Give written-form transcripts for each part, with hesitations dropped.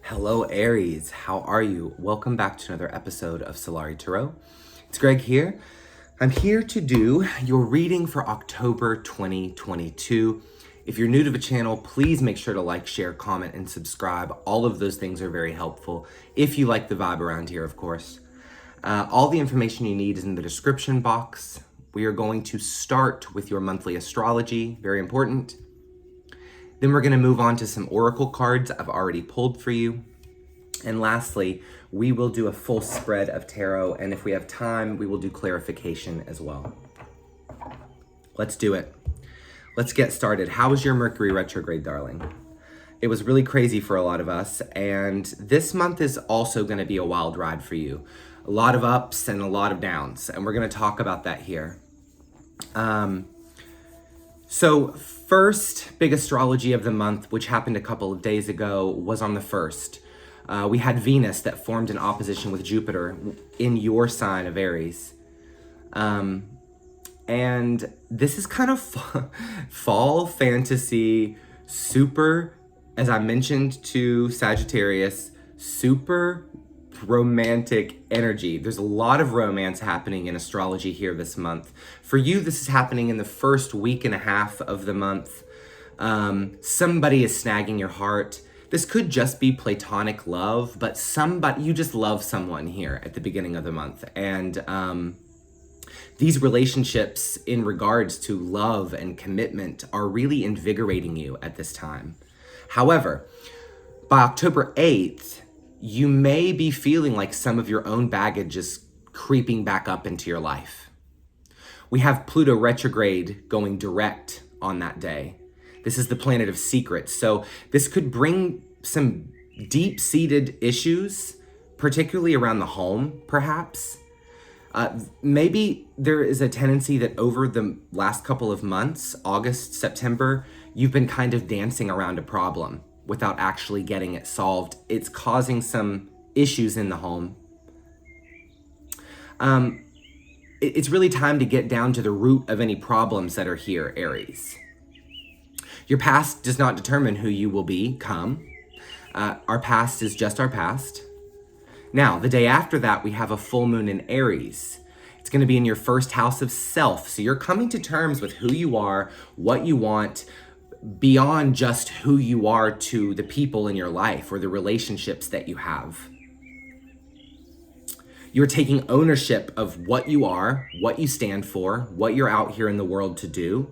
Hello, Aries. How are you? Welcome back to another episode of Solari Tarot. It's Greg here. I'm here to do your reading for October 2022. If you're new to the channel, please make sure to like, share, comment, and subscribe. All of those things are very helpful. If you like the vibe around here, of course. All the information you need is in the description box. We are going to start with your monthly astrology, very important. Then we're going to move on to some oracle cards I've already pulled for you. And lastly, we will do a full spread of tarot, and if we have time, we will do clarification as well. Let's do it. Let's get started. How was your Mercury retrograde, darling? It was really crazy for a lot of us, and this month is also going to be a wild ride for you. A lot of ups and a lot of downs, and we're going to talk about that here. So first big astrology of the month, which happened a couple of days ago, was on the 1st. We had Venus that formed an opposition with Jupiter in your sign of Aries. And this is kind of fall fantasy, super, as I mentioned to Sagittarius, super romantic energy. There's a lot of romance happening in astrology here this month. For you, this is happening in the first week and a half of the month. Somebody is snagging your heart. This could just be platonic love, but you just love someone here at the beginning of the month. And these relationships in regards to love and commitment are really invigorating you at this time. However, by October 8th, you may be feeling like some of your own baggage is creeping back up into your life. We have Pluto retrograde going direct on that day. This is the planet of secrets. So this could bring some deep-seated issues, particularly around the home, perhaps. Maybe there is a tendency that over the last couple of months, August, September, you've been kind of dancing around a problem without actually getting it solved. It's causing some issues in the home. It's really time to get down to the root of any problems that are here, Aries. Your past does not determine who you will become. Our past is just our past. Now, the day after that, we have a full moon in Aries. It's going to be in your first house of self. So you're coming to terms with who you are, what you want, beyond just who you are to the people in your life or the relationships that you have. You're taking ownership of what you are, what you stand for, what you're out here in the world to do.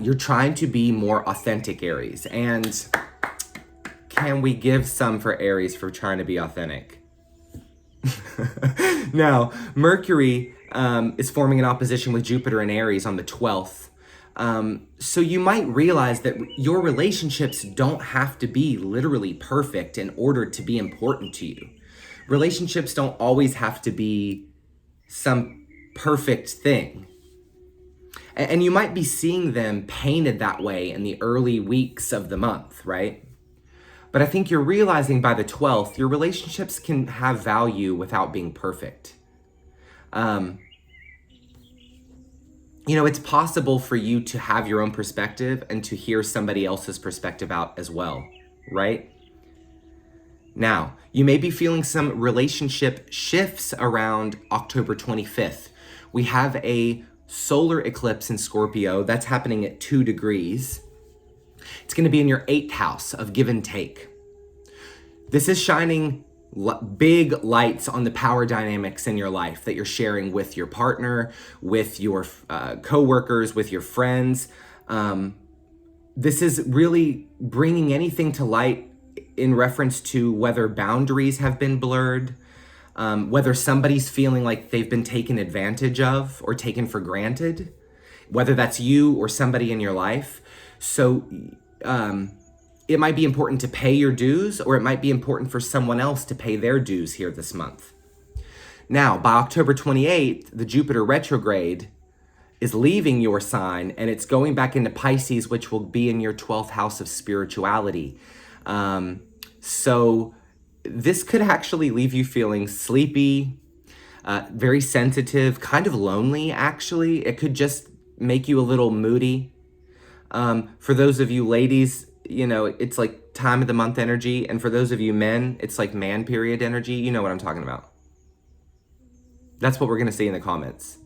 You're trying to be more authentic, Aries. And can we give some for Aries for trying to be authentic? Now, Mercury is forming an opposition with Jupiter in Aries on the 12th. So you might realize that your relationships don't have to be literally perfect in order to be important to you. Relationships don't always have to be some perfect thing. And you might be seeing them painted that way in the early weeks of the month, right? But I think you're realizing by the 12th, your relationships can have value without being perfect. It's possible for you to have your own perspective and to hear somebody else's perspective out as well, right? Now, you may be feeling some relationship shifts around October 25th. We have a solar eclipse in Scorpio that's happening at 2 degrees. It's going to be in your 8th house of give and take. This is shining big lights on the power dynamics in your life that you're sharing with your partner, with your coworkers, with your friends. This is really bringing anything to light in reference to whether boundaries have been blurred, whether somebody's feeling like they've been taken advantage of or taken for granted, whether that's you or somebody in your life. So it might be important to pay your dues, or it might be important for someone else to pay their dues here this month. Now, by October 28th, the Jupiter retrograde is leaving your sign and it's going back into Pisces, which will be in your 12th house of spirituality. So this could actually leave you feeling sleepy, very sensitive, kind of lonely, actually. It could just make you a little moody. For those of you ladies, it's like time of the month energy. And for those of you men, it's like man period energy. You know what I'm talking about. That's what we're going to see in the comments.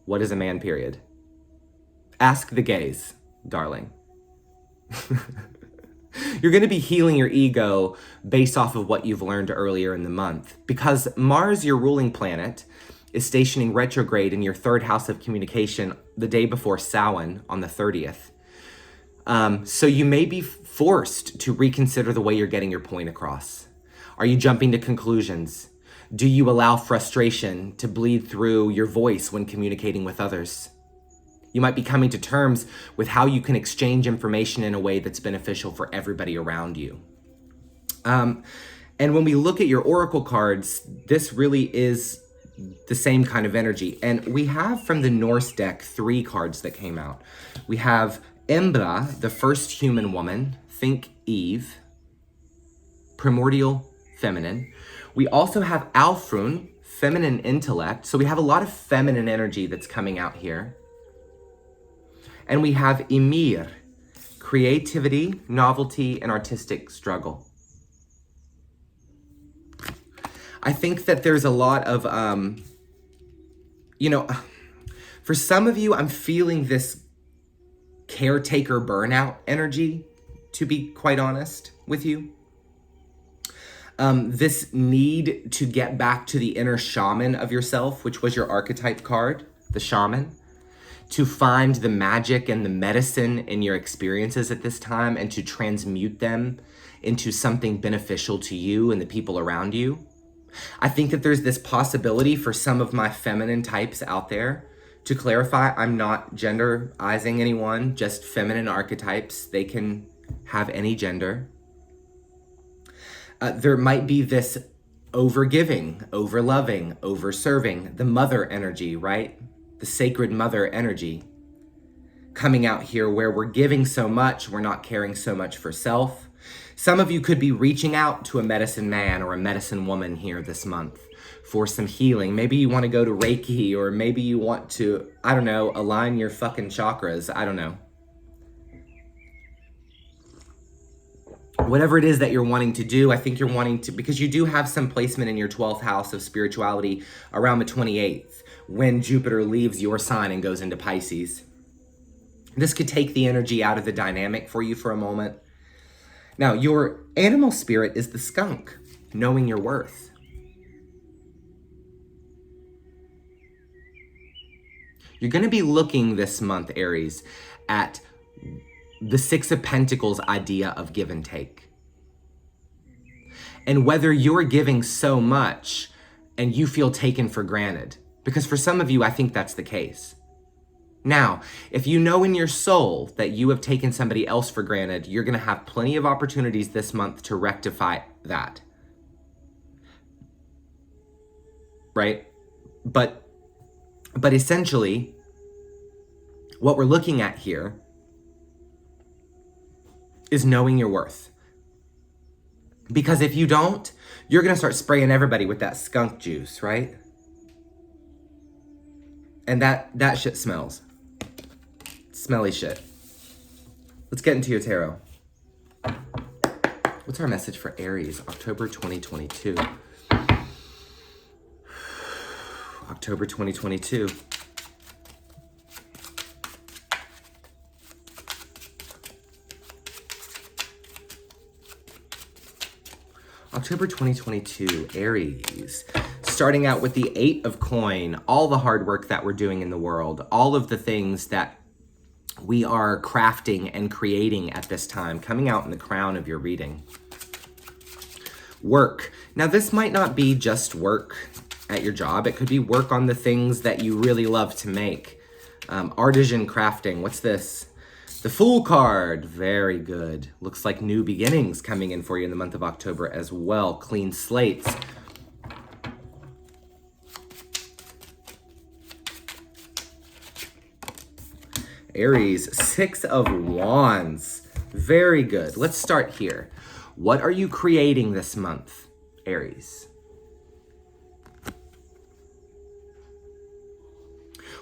What is a man period? Ask the gays, darling. You're going to be healing your ego based off of what you've learned earlier in the month. Because Mars, your ruling planet, is stationing retrograde in your third house of communication the day before Samhain on the 30th. So you may be forced to reconsider the way you're getting your point across. Are you jumping to conclusions? Do you allow frustration to bleed through your voice when communicating with others? You might be coming to terms with how you can exchange information in a way that's beneficial for everybody around you. And when we look at your oracle cards, this really is the same kind of energy. And we have from the Norse deck 3 cards that came out. We have Embra, the first human woman, think Eve, primordial feminine. We also have Alfrun, feminine intellect. So we have a lot of feminine energy that's coming out here. And we have Ymir, creativity, novelty, and artistic struggle. I think that there's a lot of, for some of you, I'm feeling this caretaker burnout energy, to be quite honest with you. This need to get back to the inner shaman of yourself, which was your archetype card, the shaman, to find the magic and the medicine in your experiences at this time and to transmute them into something beneficial to you and the people around you. I think that there's this possibility for some of my feminine types out there. To clarify, I'm not genderizing anyone, just feminine archetypes. They can have any gender. There might be this over-giving, over-loving, over-serving, the mother energy, right? The sacred mother energy coming out here where we're giving so much, we're not caring so much for self. Some of you could be reaching out to a medicine man or a medicine woman here this month for some healing. Maybe you want to go to Reiki, or maybe you want to, align your fucking chakras. I don't know. Whatever it is that you're wanting to do, I think you're wanting to, because you do have some placement in your 12th house of spirituality around the 28th, when Jupiter leaves your sign and goes into Pisces. This could take the energy out of the dynamic for you for a moment. Now, your animal spirit is the skunk, knowing your worth. You're going to be looking this month, Aries, at the Six of Pentacles idea of give and take. And whether you're giving so much and you feel taken for granted. Because for some of you, I think that's the case. Now, if you know in your soul that you have taken somebody else for granted, you're going to have plenty of opportunities this month to rectify that. Right? But essentially, what we're looking at here is knowing your worth. Because if you don't, you're going to start spraying everybody with that skunk juice, right? And that shit smells. Smelly shit. Let's get into your tarot. What's our message for Aries, October 2022? October 2022. October 2022, Aries. Starting out with the 8 of coin, all the hard work that we're doing in the world, all of the things that we are crafting and creating at this time, coming out in the crown of your reading. Work. Now, this might not be just work at your job. It could be work on the things that you really love to make. Artisan crafting. What's this? The Fool card. Very good. Looks like new beginnings coming in for you in the month of October as well. Clean slates. Aries, 6 of Wands. Very good. Let's start here. What are you creating this month, Aries?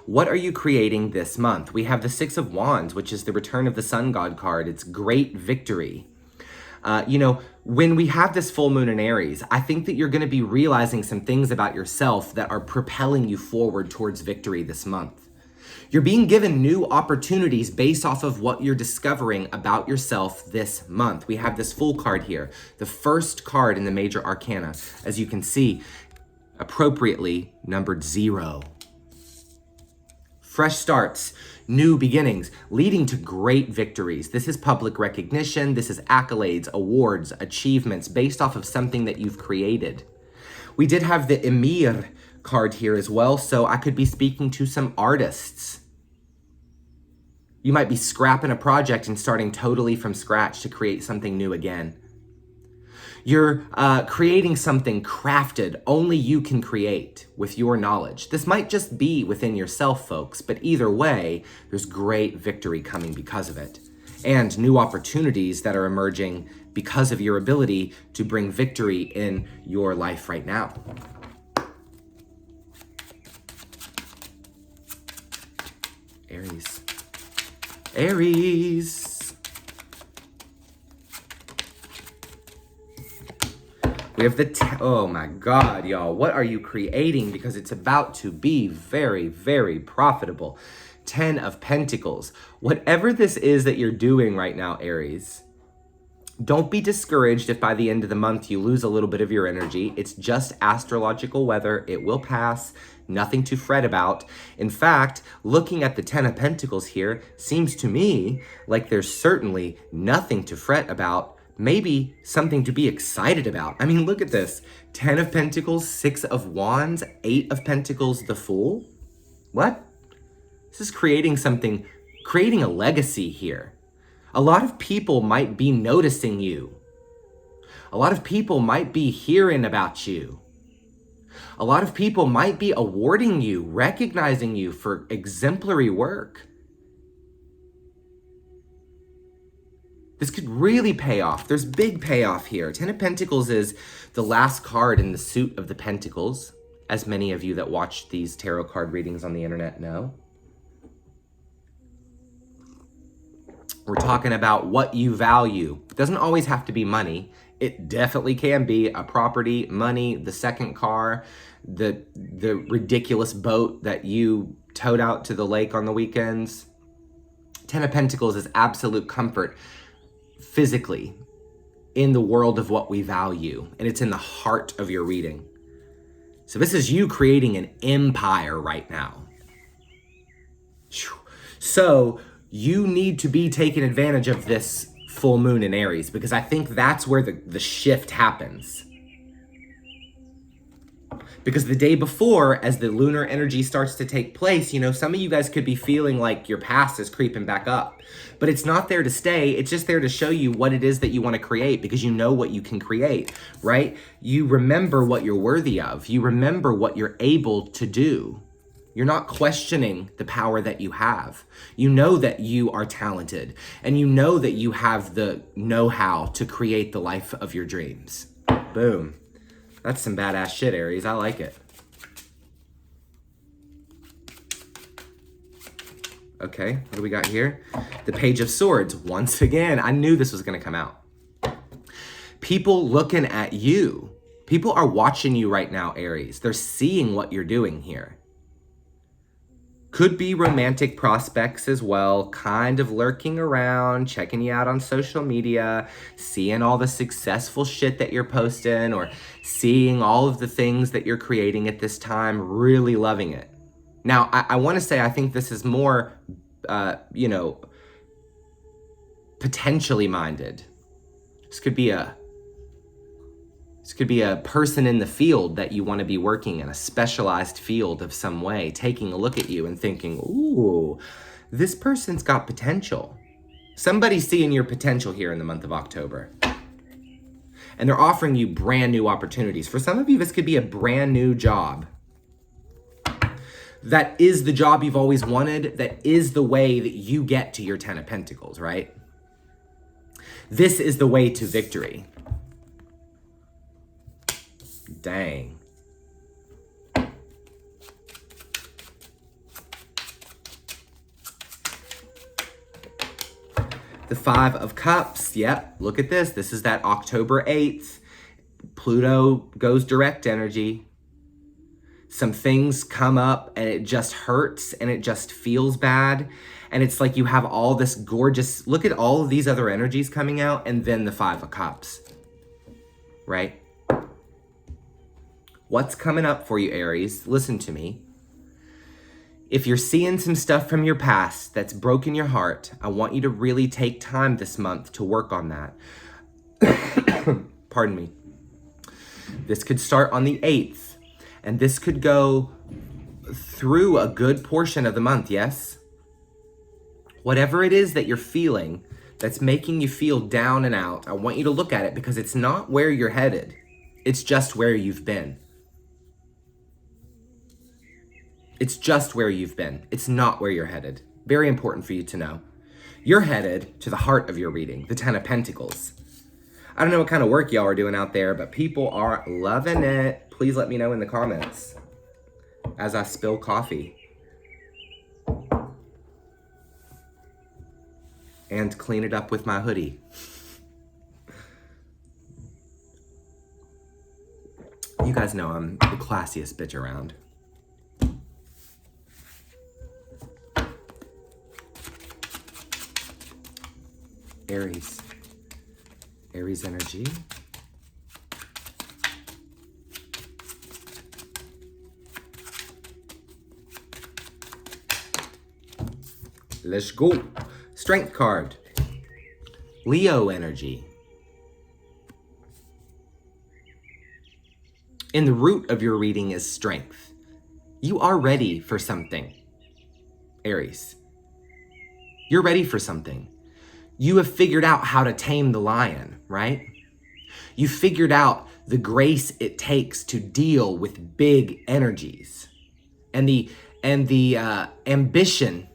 What are you creating this month? We have the Six of Wands, which is the return of the Sun God card. It's great victory. When we have this full moon in Aries, I think that you're going to be realizing some things about yourself that are propelling you forward towards victory this month. You're being given new opportunities based off of what you're discovering about yourself this month. We have this Fool card here, the first card in the major arcana, as you can see, appropriately numbered 0. Fresh starts, new beginnings, leading to great victories. This is public recognition. This is accolades, awards, achievements based off of something that you've created. We did have the Emir card here as well, so I could be speaking to some artists. You might be scrapping a project and starting totally from scratch to create something new again. You're creating something crafted only you can create with your knowledge. This might just be within yourself, folks, but either way, there's great victory coming because of it. And new opportunities that are emerging because of your ability to bring victory in your life right now. Aries. Aries. We have the, oh my God, y'all. What are you creating? Because it's about to be very, very profitable. 10 of Pentacles. Whatever this is that you're doing right now, Aries, don't be discouraged if by the end of the month you lose a little bit of your energy. It's just astrological weather. It will pass. Nothing to fret about. In fact, looking at the 10 of Pentacles here seems to me like there's certainly nothing to fret about. Maybe something to be excited about. I mean, look at this. 10 of Pentacles, 6 of Wands, 8 of Pentacles, the Fool. What? This is creating something, creating a legacy here. A lot of people might be noticing you. A lot of people might be hearing about you. A lot of people might be awarding you, recognizing you for exemplary work. This could really pay off. There's big payoff here. 10 of Pentacles is the last card in the suit of the Pentacles, as many of you that watch these tarot card readings on the internet know. We're talking about what you value. It doesn't always have to be money. It definitely can be a property, money, the second car, the ridiculous boat that you towed out to the lake on the weekends. 10 of Pentacles is absolute comfort physically in the world of what we value, and it's in the heart of your reading. So this is you creating an empire right now. So you need to be taking advantage of this full moon in Aries, because I think that's where the shift happens. Because the day before, as the lunar energy starts to take place, some of you guys could be feeling like your past is creeping back up. But it's not there to stay. It's just there to show you what it is that you want to create, because you know what you can create, right? You remember what you're worthy of. You remember what you're able to do. You're not questioning the power that you have. You know that you are talented, and you know that you have the know-how to create the life of your dreams. Boom. That's some badass shit, Aries. I like it. Okay, what do we got here? The Page of Swords. Once again, I knew this was going to come out. People looking at you. People are watching you right now, Aries. They're seeing what you're doing here. Could be romantic prospects as well, kind of lurking around, checking you out on social media, seeing all the successful shit that you're posting, or seeing all of the things that you're creating at this time, really loving it. Now, I want to say I think this is more, potentially minded. This could be a person in the field that you want to be working in, a specialized field of some way, taking a look at you and thinking, ooh, this person's got potential. Somebody's seeing your potential here in the month of October. And they're offering you brand new opportunities. For some of you, this could be a brand new job. That is the job you've always wanted. That is the way that you get to your 10 of Pentacles, right? This is the way to victory. Dang. The 5 of Cups. Yep, look at this. This is that October 8th. Pluto goes direct energy. Some things come up and it just hurts and it just feels bad. And it's like you have all this gorgeous, look at all of these other energies coming out, and then the 5 of Cups, right? What's coming up for you, Aries? Listen to me. If you're seeing some stuff from your past that's broken your heart, I want you to really take time this month to work on that. Pardon me. This could start on the 8th, and this could go through a good portion of the month, yes? Whatever it is that you're feeling that's making you feel down and out, I want you to look at it, because it's not where you're headed. It's just where you've been. It's just where you've been. It's not where you're headed. Very important for you to know. You're headed to the heart of your reading, the 10 of Pentacles. I don't know what kind of work y'all are doing out there, but people are loving it. Please let me know in the comments as I spill coffee and clean it up with my hoodie. You guys know I'm the classiest bitch around. Aries. Aries energy. Let's go. Strength card. Leo energy. In the root of your reading is strength. You are ready for something, Aries. You're ready for something. You have figured out how to tame the lion, right? You figured out the grace it takes to deal with big energies and the ambition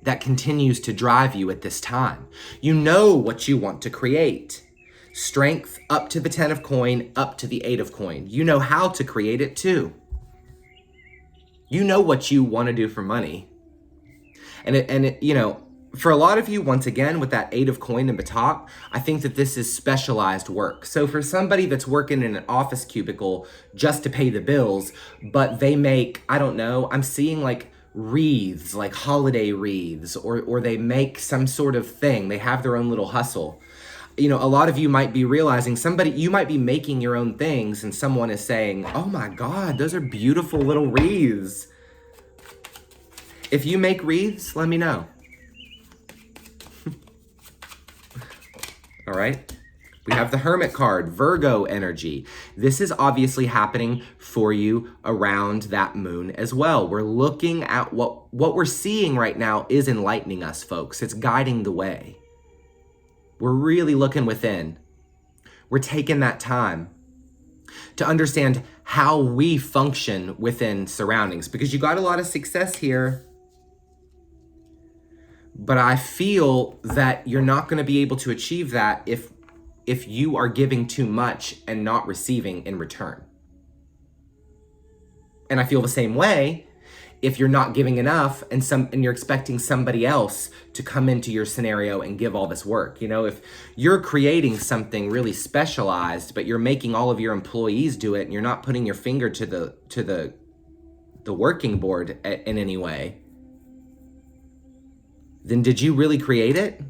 that continues to drive you at this time. You know what you want to create. Strength up to the 10 of coin, up to the 8 of coin. You know how to create it too. You know what you want to do for money. And it, you know, for a lot of you, once again, with that 8 of coin in the top, I think that this is specialized work. So for somebody that's working in an office cubicle just to pay the bills, but they make, I don't know, I'm seeing like wreaths, like holiday wreaths, or they make some sort of thing. They have their own little hustle. You know, a lot of you might be realizing you might be making your own things and someone is saying, oh my God, those are beautiful little wreaths. If you make wreaths, let me know. All right. We have the Hermit card, Virgo energy. This is obviously happening for you around that moon as well. We're looking at what we're seeing right now is enlightening us, folks. It's guiding the way. We're really looking within. We're taking that time to understand how we function within surroundings, because you got a lot of success here. But I feel that you're not going to be able to achieve that if you are giving too much and not receiving in return. And I feel the same way if you're not giving enough and you're expecting somebody else to come into your scenario and give all this work. You know, if you're creating something really specialized, but you're making all of your employees do it and you're not putting your finger to the working board in any way, then did you really create it?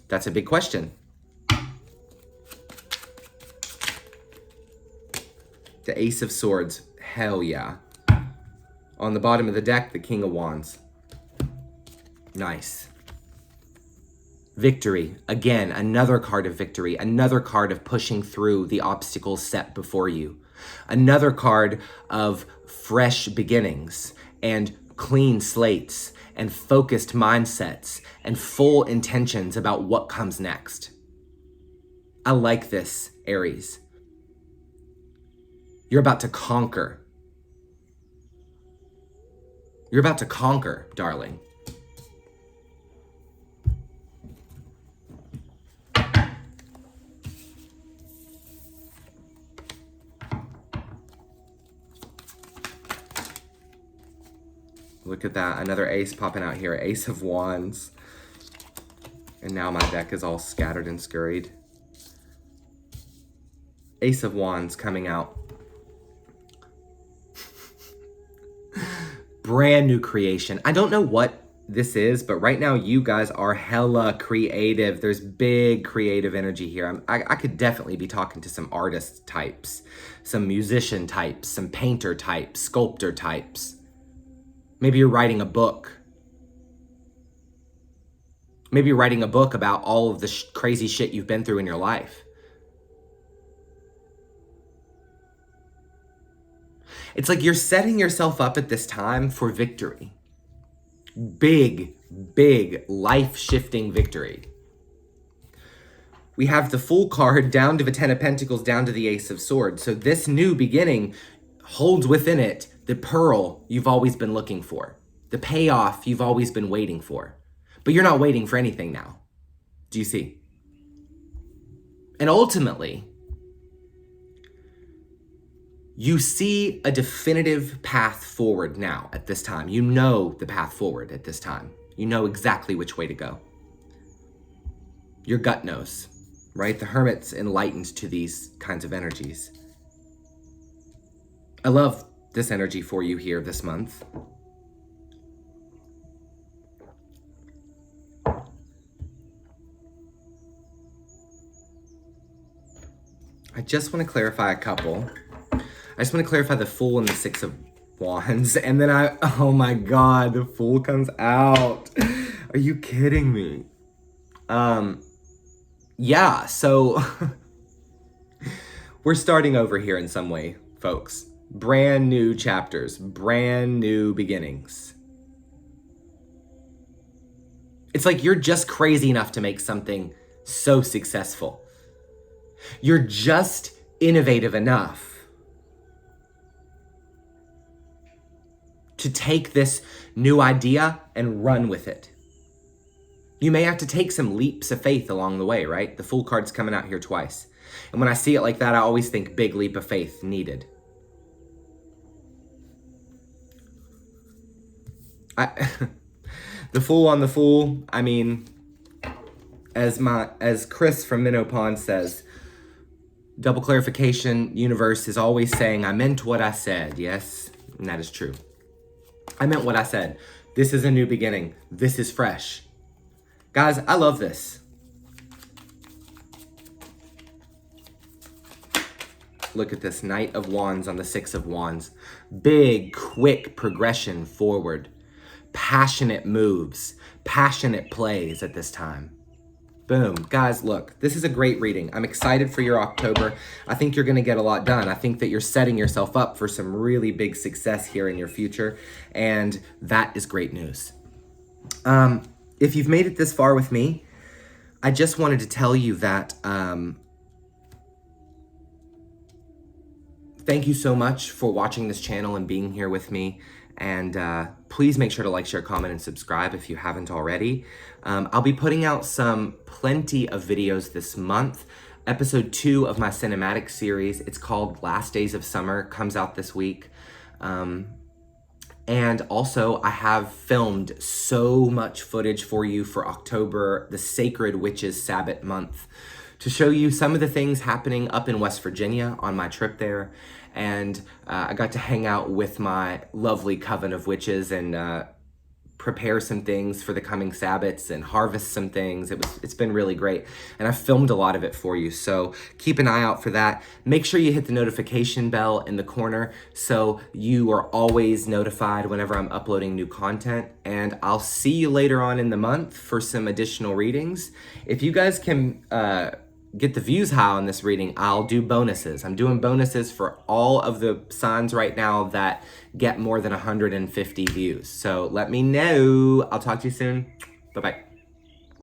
That's a big question. The Ace of Swords, hell yeah. On the bottom of the deck, the King of Wands. Nice. Victory, again, another card of victory, another card of pushing through the obstacles set before you. Another card of fresh beginnings and clean slates and focused mindsets and full intentions about what comes next. I like this, Aries. You're about to conquer. You're about to conquer, darling. Look at that, another ace popping out here, Ace of Wands. And now my deck is all scattered and scurried. Ace of Wands coming out. Brand new creation. I don't know what this is, but right now you guys are hella creative. There's big creative energy here. I could definitely be talking to some artist types, some musician types, some painter types, sculptor types. Maybe you're writing a book. Maybe you're writing a book about all of the crazy shit you've been through in your life. It's like you're setting yourself up at this time for victory. Big, big life-shifting victory. We have the Fool card down to the Ten of Pentacles, down to the Ace of Swords. So this new beginning holds within it the pearl you've always been looking for, the payoff you've always been waiting for. But you're not waiting for anything now. Do you see? And ultimately, you see a definitive path forward now at this time. You know the path forward at this time. You know exactly which way to go. Your gut knows, right? The Hermit's enlightened to these kinds of energies. I love this energy for you here this month. I just want to clarify a couple. I just want to clarify the Fool and the Six of Wands. And then oh my God, the Fool comes out. Are you kidding me? Yeah, so we're starting over here in some way, folks. Brand new chapters, brand new beginnings. It's like you're just crazy enough to make something so successful. You're just innovative enough to take this new idea and run with it. You may have to take some leaps of faith along the way, right? The Fool card's coming out here twice. And when I see it like that, I always think big leap of faith needed. The Fool on the Fool, I mean, as Chris from Minnow Pond says, double clarification, universe is always saying, I meant what I said, yes? And that is true. I meant what I said. This is a new beginning. This is fresh. Guys, I love this. Look at this Knight of Wands on the Six of Wands. Big, quick progression forward. Passionate moves. Passionate plays at this time. Boom. Guys, look, this is a great reading. I'm excited for your October. I think you're going to get a lot done. I think that you're setting yourself up for some really big success here in your future, and that is great news. If you've made it this far with me, I just wanted to tell you that thank you so much for watching this channel and being here with me. And please make sure to like, share, comment, and subscribe if you haven't already. I'll be putting out plenty of videos this month. Episode 2 of my cinematic series, it's called Last Days of Summer, comes out this week. And also, I have filmed so much footage for you for October, the Sacred Witches Sabbath month, to show you some of the things happening up in West Virginia on my trip there. And I got to hang out with my lovely coven of witches and prepare some things for the coming Sabbaths and harvest some things. It's been really great. And I filmed a lot of it for you. So keep an eye out for that. Make sure you hit the notification bell in the corner so you are always notified whenever I'm uploading new content. And I'll see you later on in the month for some additional readings. If you guys can get the views high on this reading, I'll do bonuses. I'm doing bonuses for all of the signs right now that get more than 150 views. So let me know. I'll talk to you soon. Bye-bye.